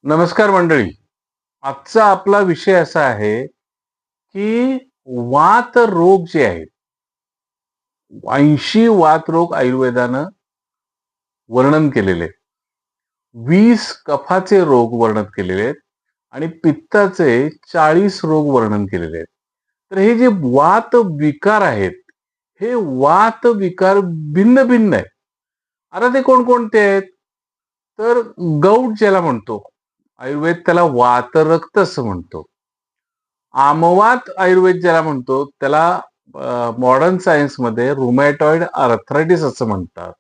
नमस्कार मंडळी. आजचा आपला विषय असा आहे, की वात रोग जे आहेत, 80 वात रोग आयुर्वेदानं वर्णन केलेले आहेत. 20 कफाचे रोग वर्णन केलेले आहेत आणि पित्ताचे 40 रोग वर्णन केलेले आहेत. तर हे जे वात विकार आहेत, हे वात विकार भिन्न-भिन्न आहेत. आता ते कोणकोणते आहेत? तर गौट ज्याला म्हणतो, आयुर्वेद त्याला वातरक्त असं म्हणतो. आमवात आयुर्वेद ज्याला म्हणतो त्याला मॉडर्न सायन्समध्ये रुमॅटॉइड आर्थरायटिस असं म्हणतात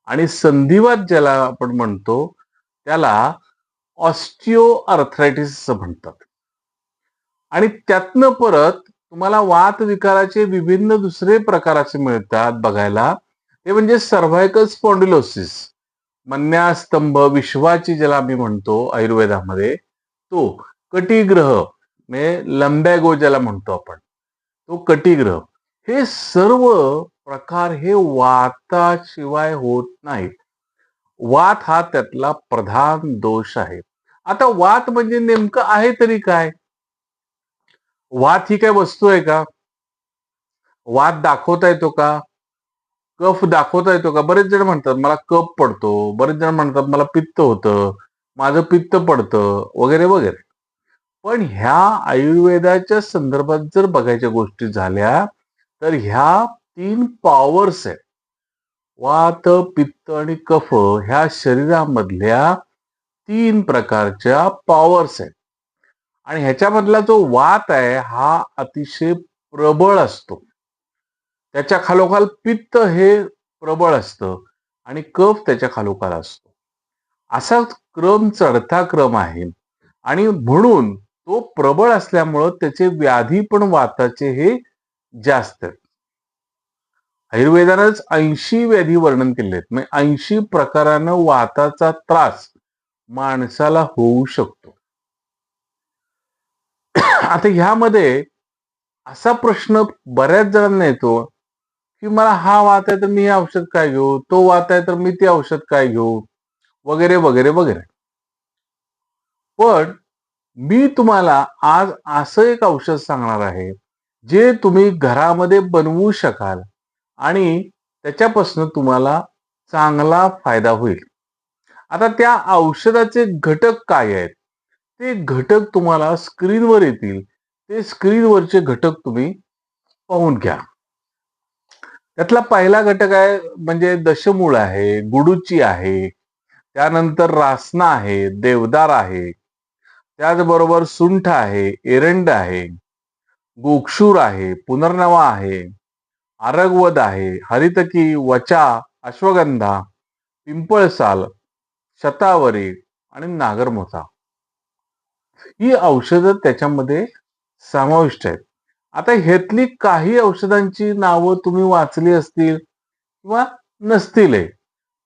आणि संधिवात ज्याला आपण म्हणतो त्याला ऑस्टिओ आर्थरायटिस असं म्हणतात. आणि त्यातनं परत तुम्हाला वात विकाराचे विभिन्न दुसरे प्रकार असे मिळतात बघायला. ते म्हणजे सर्व्हायकल स्पॉन्डिलोसिस, मन्यास्तंभ विश्वाची ज्याला आम्ही म्हणतो आयुर्वेदामध्ये, तो कटिग्रह म्हणजे लंबॅगो ज्याला म्हणतो आपण, तो कटिग्रह. हे सर्व प्रकार हे वाताशिवाय होत नाहीत. वात हा त्यातला प्रधान दोष आहे. आता वात म्हणजे नेमकं आहे तरी काय? वात ही काय वस्तू आहे का? वात दाखवता येतो का? कफ दाखवता येतो का? बरेच जण म्हणतात मला कफ पडतो, बरेच जण म्हणतात मला पित्त होतं, माझं पित्त पडतं वगैरे वगैरे. पण ह्या आयुर्वेदाच्या संदर्भात जर बघायच्या गोष्टी झाल्या तर ह्या 3 पॉवर्स आहेत. वात, पित्त आणि कफ ह्या शरीरामधल्या 3 प्रकारच्या पॉवर्स आहेत. आणि ह्याच्यामधला जो वात आहे हा अतिशय प्रबळ असतो. त्याच्या खालोखाल पित्त हे प्रबळ असतं आणि कफ त्याच्या खालोखाल असतो. असा क्रम चढता क्रम आहे आणि म्हणून तो प्रबळ असल्यामुळं त्याचे व्याधी पण वाताचे हे जास्त आहेत. आयुर्वेदानंच 80 व्याधी वर्णन केले आहेत. म्हणजे 80 प्रकारानं वाताचा त्रास माणसाला होऊ शकतो. आता ह्यामध्ये असा प्रश्न बऱ्याच जणांना येतो, की मला हा वात आहे तर मी हे औषध काय घेऊ? तो वात आहे तर मी ते औषध काय घेऊ? वगैरे, वगैरे, वगैरे. पण मी तुम्हाला आज असं एक औषध सांगणार आहे, जे तुम्ही घरामध्ये बनवू शकाल आणि त्याच्यापासून तुम्हाला चांगला फायदा होईल. आता त्या औषधाचे घटक काय आहेत? ते घटक तुम्हाला स्क्रीनवर येतील. ते स्क्रीनवरचे घटक तुम्ही पाहून घ्या. त्यातला पहिला घटक आहे म्हणजे दशमूळ आहे, गुडूची आहे, त्यानंतर रासना आहे, देवदार आहे, त्याचबरोबर सुंठ आहे, एरंड आहे, गोक्षूर आहे, पुनर्नवा आहे, आरगवद आहे, हरितकी, वचा, अश्वगंधा, पिंपळसाल, शतावरी आणि नागरमोथा ही औषधं त्याच्यामध्ये समाविष्ट आहेत. आता ह्यातली काही औषधांची नावं तुम्ही वाचली असतील किंवा नसतीलही.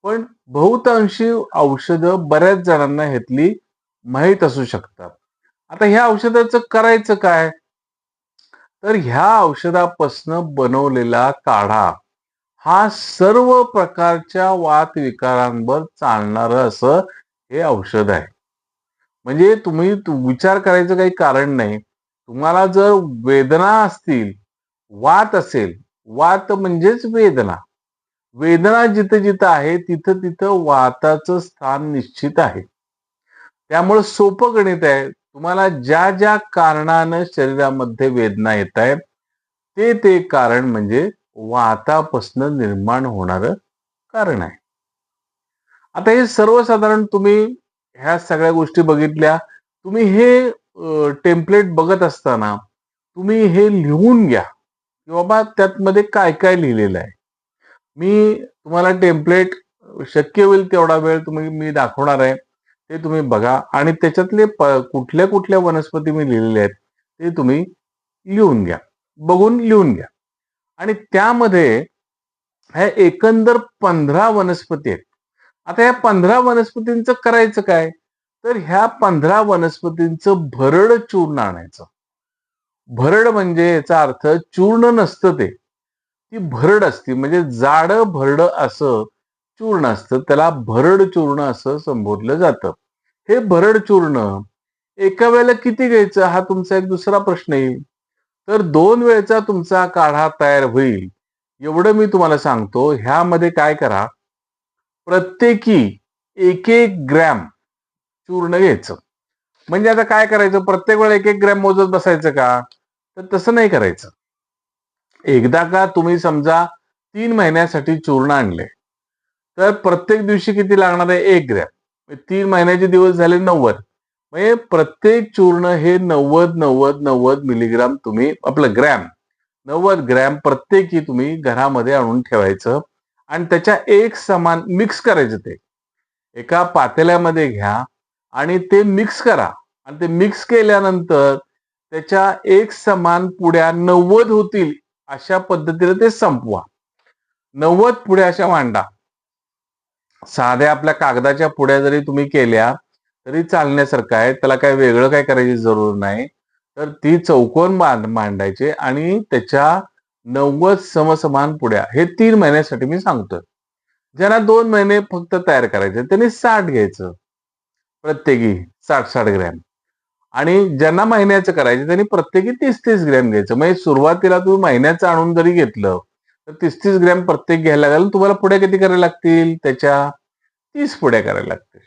पण बहुतांशी औषधं बऱ्याच जणांना ह्यातली माहीत असू शकतात. आता ह्या औषधाचं करायचं काय? तर ह्या औषधापासनं बनवलेला काढा हा सर्व प्रकारच्या वात विकारांवर चालणारं असं हे औषध आहे. म्हणजे तुम्ही विचार करायचं काही कारण नाही. तुम्हाला जर वेदना असतील, वात असेल, वात म्हणजेच वेदना. वेदना जिथं-जिथं आहे, तिथं-तिथं वाताचं स्थान निश्चित आहे. त्यामुळे सोपं गणित आहे. तुम्हाला ज्या-ज्या कारणानं शरीरामध्ये वेदना येतायत, ते कारण म्हणजे वातापासनं निर्माण होणारं कारण आहे. आता हे सर्वसाधारण तुम्ही ह्या सगळ्या गोष्टी बघितल्या. तुम्ही हे टेम्प्लेट बघत असताना तुम्ही हे लिहून घ्या, की बाबा त्यामध्ये काय-काय लिहिलेलं आहे. मी तुम्हाला टेम्प्लेट शक्य होईल तेवढा वेळ मी दाखवणार आहे. ते तुम्ही बघा आणि त्याच्यातले कुठल्या-कुठल्या वनस्पती मी लिहिलेल्या आहेत, ते तुम्ही लिहून घ्या. बघून लिहून घ्या. आणि त्यामध्ये ह्या एकंदर 15 वनस्पती आहेत. आता ह्या 15 वनस्पतींचं करायचं काय? तर ह्या 15 वनस्पतींचं भरड चूर्ण आणायचं. भरड म्हणजे याचा अर्थ चूर्ण नसतं ते. ती भरड असती म्हणजे जाडं भरड असं चूर्ण असतं. त्याला भरड चूर्ण असं संबोधलं जातं. हे भरड चूर्ण एका वेळेला किती घ्यायचं हा तुमचा एक दुसरा प्रश्न येईल. तर 2 वेळचा तुमचा काढा तयार होईल एवढं मी तुम्हाला सांगतो. ह्यामध्ये काय करा, प्रत्येकी 1-1 ग्रॅम चूर्ण घ्यायचं. म्हणजे आता काय करायचं, प्रत्येक वेळेला 1-1 ग्रॅम मोजत बसायचं का? तर तसं नाही करायचं. एकदा का तुम्ही समजा 3 महिन्यासाठी चूर्ण आणले, तर प्रत्येक दिवशी किती लागणार आहे? 1 ग्रॅम. 3 महिन्याचे दिवस झाले 90. म्हणजे प्रत्येक चूर्ण हे 90 मिलीग्राम तुम्ही आपलं ग्रॅम 90 ग्रॅम प्रत्येकी तुम्ही घरामध्ये आणून ठेवायचं आणि त्याच्या एक समान मिक्स करायचं. ते एका पातेल्यामध्ये घ्या आणि ते मिक्स करा आणि ते मिक्स केल्यानंतर त्याच्या एक समान पुड्या 90 होतील अशा पद्धतीने ते संपवा. 90 पुड्या अशा मांडा. साध्या आपल्या कागदाच्या पुड्या जरी तुम्ही केल्या तरी चालण्यासारखं आहे. त्याला काय वेगळं काय करायची जरूर नाही. तर ती चौकोन मांडायचे आणि त्याच्या 90 समसमान पुड्या हे 3 महिन्यासाठी मी सांगतोय. ज्यांना 2 महिने फक्त तयार करायचे त्यांनी 60 घ्यायचं. प्रत्येकी 60-60 ग्रॅम. आणि ज्यांना महिन्याचं करायचं त्यांनी प्रत्येकी 30-30 ग्रॅम घ्यायचं. म्हणजे सुरुवातीला तुम्ही महिन्याचं आणून जरी घेतलं तर 30-30 ग्रॅम प्रत्येक घ्यायला लागेल. तुम्हाला पुढे किती करायला लागतील? त्याच्या 30 पुड्या करायला लागतील.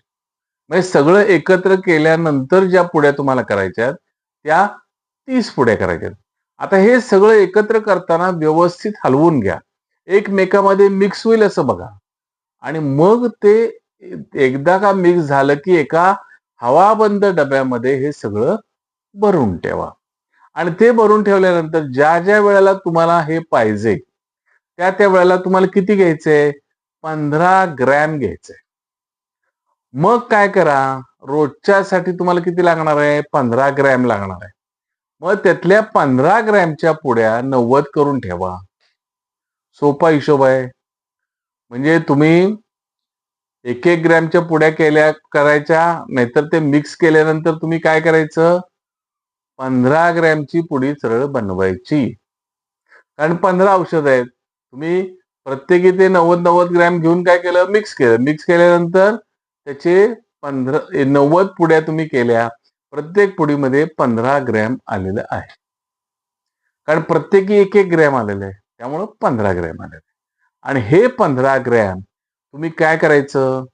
म्हणजे सगळं एकत्र केल्यानंतर ज्या पुड्या तुम्हाला करायच्यात त्या 30 पुड्या करायच्यात. आता हे सगळं एकत्र करताना व्यवस्थित हलवून घ्या. एकमेकांमध्ये मिक्स होईल असं बघा. आणि मग ते एकदा का मिक्स झालं की एका हवाबंद डब्यामध्ये हे सगळं भरून ठेवा. आणि ते भरून ठेवल्यानंतर ज्या ज्या वेळेला तुम्हाला हे पाहिजे त्या त्या वेळेला तुम्हाला किती घ्यायचंय? 15 ग्रॅम घ्यायचंय. मग काय करा, रोजच्यासाठी तुम्हाला किती लागणार आहे? 15 ग्रॅम लागणार आहे. मग त्यातल्या 15 ग्रॅमच्या पुड्या 90 करून ठेवा. सोपा हिशोब आहे. म्हणजे तुम्ही 1-1 ग्रॅमच्या पुड्या करायच्या, नाहीतर ते मिक्स केल्यानंतर तुम्ही काय करायचं? 15 ग्रॅमची पुडी सरळ बनवायची. कारण 15 औषध आहेत. तुम्ही प्रत्येकी ते 90 ग्रॅम घेऊन काय केलं? मिक्स केलं. मिक्स केल्यानंतर त्याचे 90 पुड्या तुम्ही केल्या. प्रत्येक पुडीमध्ये 15 ग्रॅम आलेलं आहे. कारण प्रत्येकी 1-1 ग्रॅम आलेलं आहे. त्यामुळं 15 ग्रॅम आलेलं आहे. आणि हे 15 ग्रॅम तुम्ही काय करायचं?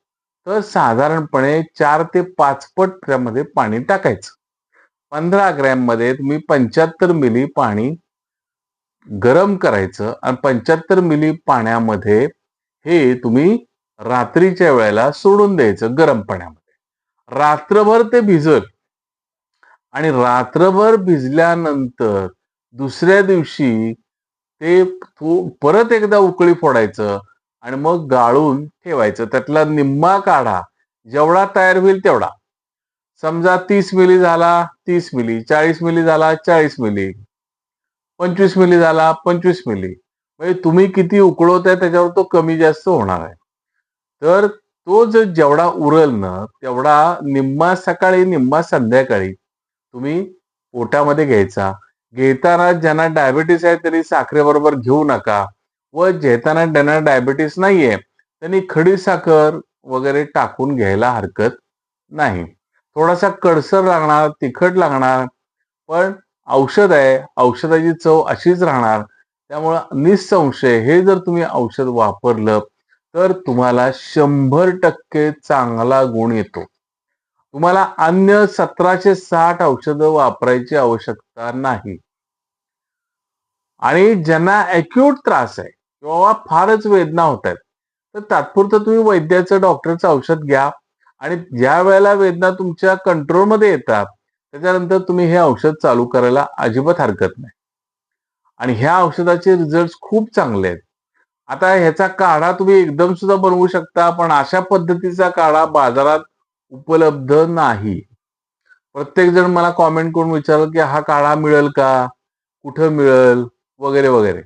तर साधारणपणे 4 ते 5 पट त्यामध्ये पाणी टाकायचं. 15 ग्रॅम मध्ये तुम्ही 75 मिली पाणी गरम करायचं आणि 75 मिली पाण्यामध्ये हे तुम्ही रात्रीच्या वेळेला सोडून द्यायचं गरम पाण्यामध्ये. रात्रभर ते भिजल आणि रात्रभर भिजल्यानंतर दुसऱ्या दिवशी ते परत एकदा उकळी फोडायचं आणि मग गाळून ठेवायचं. त्यातला निम्मा काढा जेवढा तयार होईल तेवढा. समजा 30 मिली झाला 30 मिली, 40 मिली झाला 40 मिली, 25 मिली झाला 25 मिली. म्हणजे तुम्ही किती उकळवताय त्याच्यावर तो कमी जास्त होणार आहे. तर तो जर जेवढा उरल ना तेवढा निम्मा सकाळी निम्मा संध्याकाळी तुम्ही पोटामध्ये घ्यायचा. घेताना ज्यांना डायबिटीस आहे तरी साखरेबरोबर घेऊ नका. व घेताना ज्यांना डायबिटीस नाहीये त्यांनी खडी साखर वगैरे टाकून घ्यायला हरकत नाही. थोडासा कडसर लागणार, तिखट लागणार, पण औषध आहे. औषधाची चव अशीच राहणार. त्यामुळं निसंशय हे जर तुम्ही औषध वापरलं तर तुम्हाला 100% चांगला गुण येतो. तुम्हाला अन्य 1760 औषधं वापरायची आवश्यकता नाही. आणि ज्यांना अॅक्यूट त्रास आहे किंवा फारच वेदना होत आहेत तर तात्पुरतं तुम्ही वैद्याचं डॉक्टरचं औषध घ्या आणि ज्या वेळेला वेदना तुमच्या कंट्रोलमध्ये येतात त्याच्यानंतर तुम्ही हे औषध चालू करायला अजिबात हरकत नाही. आणि ह्या औषधाचे रिझल्ट खूप चांगले आहेत. आता ह्याचा काढा तुम्ही एकदम सुद्धा बनवू शकता, पण अशा पद्धतीचा काढा बाजारात उपलब्ध नाही. प्रत्येक जण मला कॉमेंट करून विचारलं की हा काढा मिळेल का? कुठं मिळेल? वगैरे वगैरे.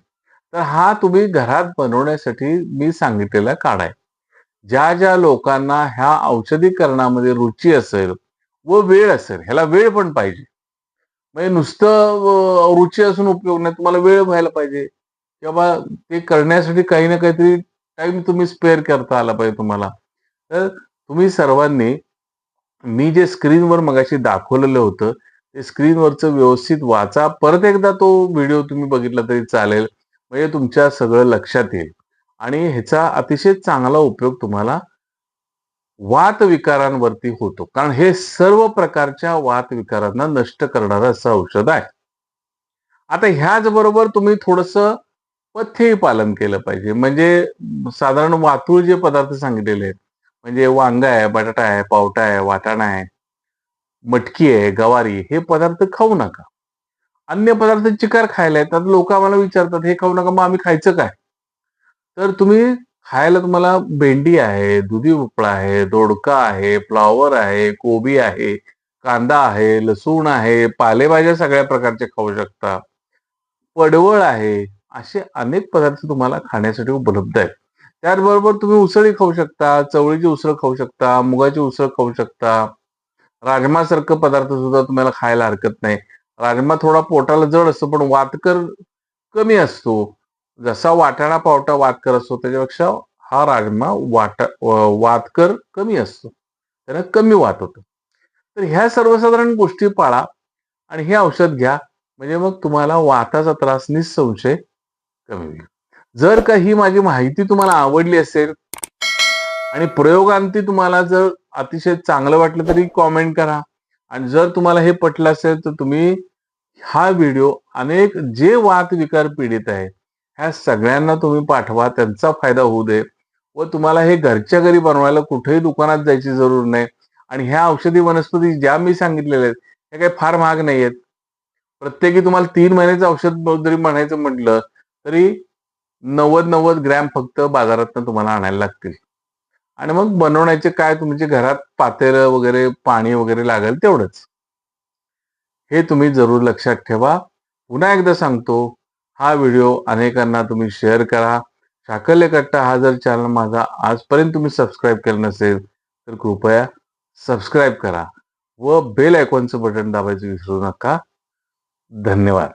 तर हा तुम्ही घरात बनवण्यासाठी मी सांगितलेला काढा आहे. ज्या ज्या लोकांना ह्या औषधीकरणामध्ये रुची असेल व वेळ असेल, ह्याला वेळ पण पाहिजे. म्हणजे नुसतं रुची असून उपयोग नाही, तुम्हाला वेळ व्हायला पाहिजे. किंवा ते करण्यासाठी काही ना काहीतरी टाइम तुम्ही स्पेअर करता आला पाहिजे तुम्हाला. तर तुम्ही सर्वांनी मी जे स्क्रीनवर मगाशी दाखवलेलं होतं, ते स्क्रीनवरचं व्यवस्थित वाचा. परत एकदा तो व्हिडिओ तुम्ही बघितला तरी चालेल. म्हणजे तुमच्या सगळं लक्षात येईल आणि ह्याचा अतिशय चांगला उपयोग तुम्हाला वातविकारांवरती होतो. कारण हे सर्व प्रकारच्या वातविकारांना नष्ट करणारं असं औषध आहे. आता ह्याचबरोबर तुम्ही थोडंसं पथ्यही पालन केलं पाहिजे. म्हणजे साधारण वातुळ जे पदार्थ सांगितलेले आहेत, म्हणजे वांगा आहे, बटाटा आहे, पावटा आहे, वाटाणा आहे, मटकी आहे, गवारी हे पदार्थ खाऊ नका. अन्य पदार्थ चिकार खायला येतात. लोकं आम्हाला विचारतात, "हे खाऊ नका, मग आम्ही खायचं काय?" तर तुम्ही खायला तुम्हाला भेंडी आहे, दुधी भोपळा आहे, दोडका आहे, फ्लॉवर आहे, कोबी आहे, कांदा आहे, लसूण आहे, पालेभाज्या सगळ्या प्रकारच्या खाऊ शकता. पडवळ आहे. असे अनेक पदार्थ तुम्हाला खाण्यासाठी उपलब्ध आहेत. त्याचबरोबर तुम्ही उसळी खाऊ शकता, चवळीची उसळ खाऊ शकता, मुगाची उसळ खाऊ शकता. राजमासारखं पदार्थ सुद्धा तुम्हाला खायला हरकत नाही. राजमा थोडा पोटाला जड असतो, पण वातकर कमी असतो. जसा वाटाणा पावटा वातकर असतो, त्याच्यापेक्षा हा राजमा वातकर कमी असतो. त्याला कमी वात होतं. तर ह्या सर्वसाधारण गोष्टी पाळा आणि हे औषध घ्या. म्हणजे मग तुम्हाला वाताचा त्रास निसंशय कमी होईल. जर का ही माझी माहिती तुम्हाला आवडली असेल आणि प्रयोगांती तुम्हाला जर अतिशय चांगलं वाटलं तरी कॉमेंट करा आणि जर तुम्हाला हे पटलं असेल तर तुम्ही हा व्हिडिओ अनेक जे वातविकार पीडित आहे ह्या सगळ्यांना तुम्ही पाठवा, त्यांचा फायदा होऊ दे व तुम्हाला हे घरच्या घरी बनवायला कुठेही दुकानात जायची जरूर नाही. आणि ह्या औषधी वनस्पती ज्या मी सांगितलेल्या आहेत त्या काही फार महाग नाही आहेत. प्रत्येकी तुम्हाला 3 महिन्याचं औषध जरी म्हणायचं म्हटलं तरी 90-90 ग्रॅम फक्त बाजारातनं तुम्हाला आणायला लागतील. आणि मग बनवण्याचे काय तुमच्या घरात पातेलं वगैरे पाणी वगैरे लागेल तेवढंच. हे तुम्ही जरूर लक्षात ठेवा. पुन्हा एकदा सांगतो, हा व्हिडिओ अनेकांना तुम्ही शेअर करा. साकल्य कट्टा हा जर चॅनल माझा आजपर्यंत तुम्ही सबस्क्राईब केलं नसेल, तर कृपया सबस्क्राईब करा व बेल आयकॉनचं बटन दाबायचं विसरू नका. धन्यवाद.